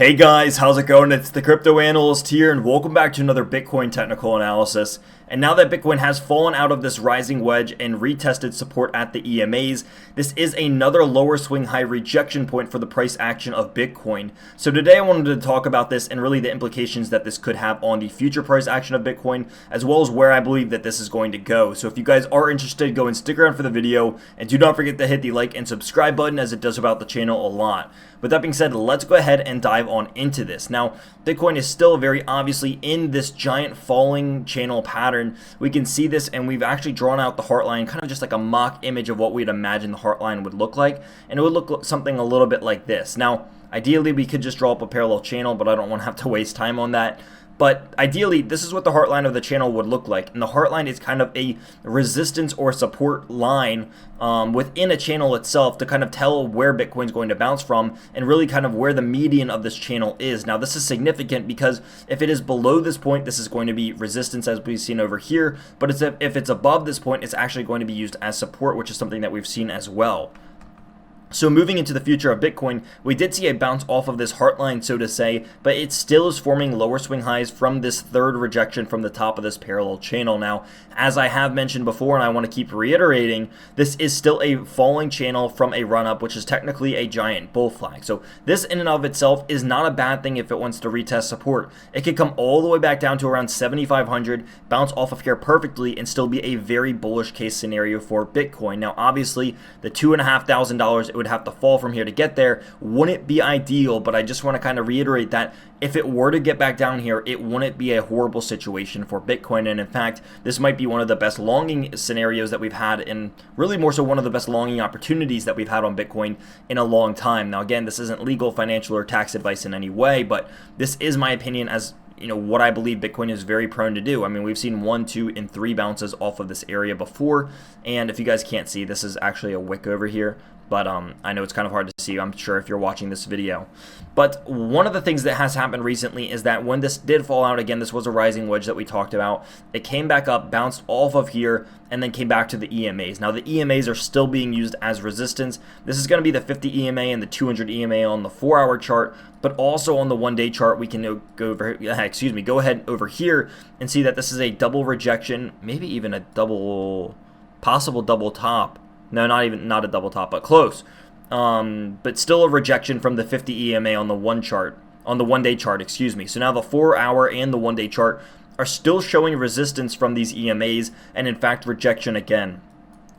Hey guys, how's it going? It's the Crypto Analyst here, and welcome back to another Bitcoin technical analysis. And now that Bitcoin has fallen out of this rising wedge and retested support at the EMAs, this is another lower swing high rejection point for the price action of Bitcoin. So today I wanted to talk about this and really the implications that this could have on the future price action of Bitcoin, as well as where I believe that this is going to go. So if you guys are interested, go and stick around for the video, and do not forget to hit the like and subscribe button, as it does help out the channel a lot. With that being said, let's go ahead and dive on into this. Now, Bitcoin is still very obviously in this giant falling channel pattern. We can see this, and we've actually drawn out the heart line, kind of just like a mock image of what we'd imagine the heart line would look like, and it would look something a little bit like this. Now, ideally, we could just draw up a parallel channel, but I don't want to have to waste time on that. But ideally, this is what the heart line of the channel would look like. And the heart line is kind of a resistance or support line within a channel itself to kind of tell where Bitcoin's going to bounce from and really kind of where the median of this channel is. Now, this is significant because if it is below this point, this is going to be resistance, as we've seen over here. But if it's above this point, it's actually going to be used as support, which is something that we've seen as well. So moving into the future of Bitcoin, we did see a bounce off of this heart line, so to say, but it still is forming lower swing highs from this third rejection from the top of this parallel channel. Now, as I have mentioned before, and I want to keep reiterating, this is still a falling channel from a run-up, which is technically a giant bull flag. So this in and of itself is not a bad thing if it wants to retest support. It could come all the way back down to around 7,500, bounce off of here perfectly, and still be a very bullish case scenario for Bitcoin. Now, obviously, the $2,500 it would have to fall from here to get there wouldn't be ideal, but I just want to kind of reiterate that if it were to get back down here, it wouldn't be a horrible situation for Bitcoin. And in fact, this might be one of the best longing scenarios that we've had, and really more so one of the best longing opportunities that we've had on Bitcoin in a long time. Now, again, this isn't legal, financial, or tax advice in any way, but this is my opinion as what I believe Bitcoin is very prone to do. I mean, we've seen 1, 2, and 3 bounces off of this area before, and if you guys can't see, this is actually a wick over here. But I know it's kind of hard to see, I'm sure, if you're watching this video. But one of the things that has happened recently is that when this did fall out, again, this was a rising wedge that we talked about. It came back up, bounced off of here, and then came back to the EMAs. Now, the EMAs are still being used as resistance. This is going to be the 50 EMA and the 200 EMA on the 4-hour chart, but also on the 1-day chart, we can go ahead over here and see that this is a double rejection, maybe even a possible double top. No, not a double top, but close. But still a rejection from the 50 EMA on the 1-day chart, So now the 4-hour and the 1-day chart are still showing resistance from these EMAs, and in fact rejection again.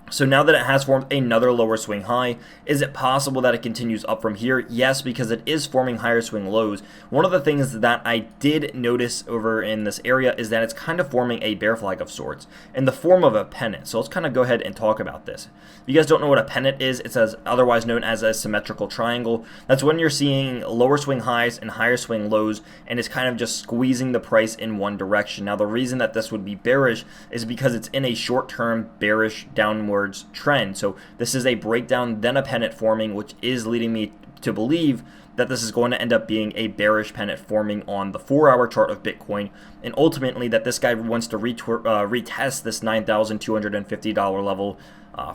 So now that it has formed another lower swing high, is it possible that it continues up from here? Yes, because it is forming higher swing lows. One of the things that I did notice over in this area is that it's kind of forming a bear flag of sorts in the form of a pennant. So let's kind of go ahead and talk about this. If you guys don't know what a pennant is, it's otherwise known as a symmetrical triangle. That's when you're seeing lower swing highs and higher swing lows, and it's kind of just squeezing the price in one direction. Now, the reason that this would be bearish is because it's in a short-term bearish downward trend. So this is a breakdown, then a pennant forming, which is leading me to believe that this is going to end up being a bearish pennant forming on the 4-hour chart of Bitcoin, and ultimately that this guy wants to retest this $9,250 level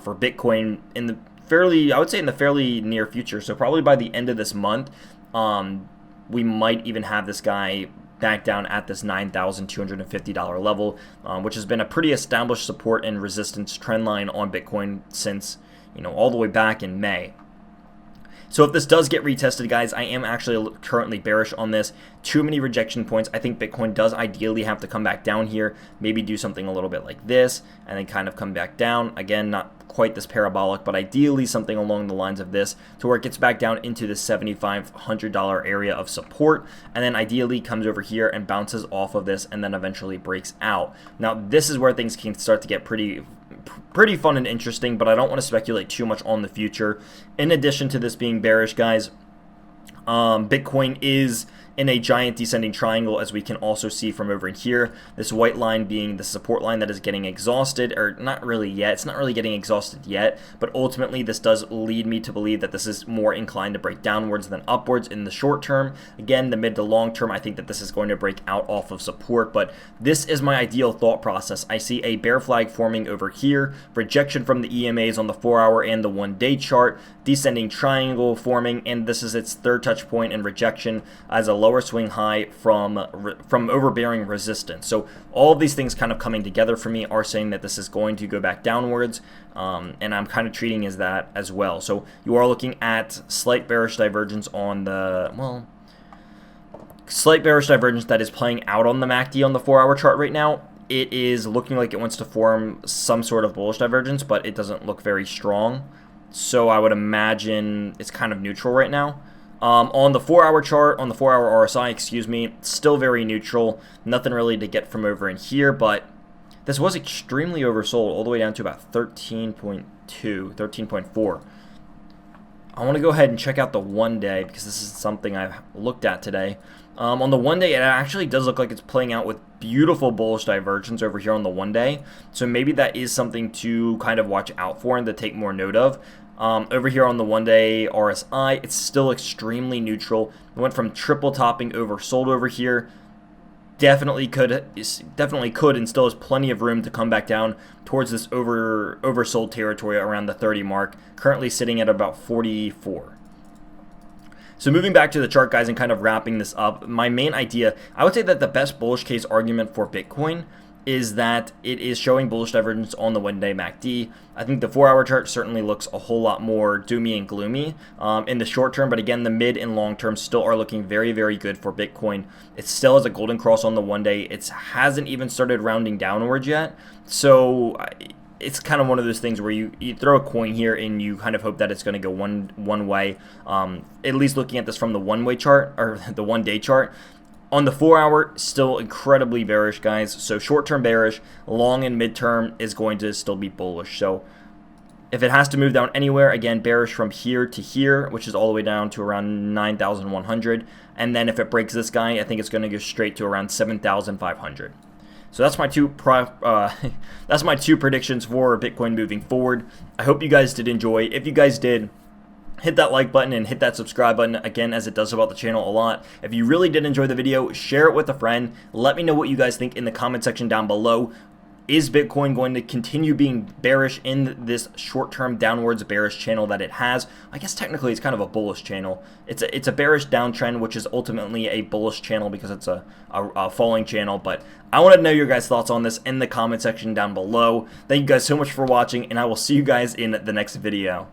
for Bitcoin in the fairly near future. So probably by the end of this month, we might even have this guy back down at this $9,250 level, which has been a pretty established support and resistance trend line on Bitcoin since, all the way back in May. So if this does get retested, guys, I am actually currently bearish on this. Too many rejection points. I think Bitcoin does ideally have to come back down here, maybe do something a little bit like this, and then kind of come back down. Again, not quite this parabolic, but ideally something along the lines of this, to where it gets back down into the $7,500 area of support, and then ideally comes over here and bounces off of this, and then eventually breaks out. Now, this is where things can start to get pretty fun and interesting, but I don't want to speculate too much on the future. In addition to this being bearish, guys, Bitcoin is in a giant descending triangle, as we can also see from over here. This white line being the support line that is getting exhausted, or not really yet. It's not really getting exhausted yet, but ultimately this does lead me to believe that this is more inclined to break downwards than upwards in the short term. Again, the mid to long term, I think that this is going to break out off of support, but this is my ideal thought process. I see a bear flag forming over here, rejection from the EMAs on the 4-hour and the 1-day chart, descending triangle forming, and this is its third touch point and rejection as a lower swing high from overbearing resistance. So all of these things kind of coming together for me are saying that this is going to go back downwards, and I'm kind of treating as that as well. So you are looking at slight bearish divergence on the, well, slight bearish divergence that is playing out on the MACD on the 4-hour chart right now. It is looking like it wants to form some sort of bullish divergence, but it doesn't look very strong. So I would imagine it's kind of neutral right now. On the 4-hour chart, on the 4-hour RSI, excuse me, still very neutral. Nothing really to get from over in here, but this was extremely oversold all the way down to about 13.2, 13.4. I want to go ahead and check out the 1-day because this is something I've looked at today. On the 1-day, it actually does look like it's playing out with beautiful bullish divergence over here on the 1-day. So maybe that is something to kind of watch out for and to take more note of. Over here on the 1-day RSI, it's still extremely neutral. It went from triple topping oversold over here. Definitely could and still has plenty of room to come back down towards this oversold territory around the 30 mark, currently sitting at about 44. So moving back to the chart, guys, and kind of wrapping this up, my main idea, I would say that the best bullish case argument for Bitcoin is that it is showing bullish divergence on the 1-day MACD. I think the 4-hour chart certainly looks a whole lot more doomy and gloomy in the short term, but again, the mid and long term still are looking very, very good for Bitcoin. It still has a golden cross on the 1-day. It hasn't even started rounding downwards yet, so it's kind of one of those things where you throw a coin here and you kind of hope that it's going to go one way. At least looking at this from the one-way chart, or the 1-day chart. On the 4-hour, still incredibly bearish, guys. So short-term bearish, long and mid-term is going to still be bullish. So if it has to move down anywhere, again, bearish from here to here, which is all the way down to around 9,100. And then if it breaks this guy, I think it's going to go straight to around 7,500. So that's my two predictions for Bitcoin moving forward. I hope you guys did enjoy. If you guys did, hit that like button and hit that subscribe button, again, as it does help out the channel a lot. If you really did enjoy the video, share it with a friend. Let me know what you guys think in the comment section down below. Is Bitcoin going to continue being bearish in this short-term downwards bearish channel that it has? I guess technically it's kind of a bullish channel. It's a bearish downtrend, which is ultimately a bullish channel because it's a falling channel. But I want to know your guys' thoughts on this in the comment section down below. Thank you guys so much for watching, and I will see you guys in the next video.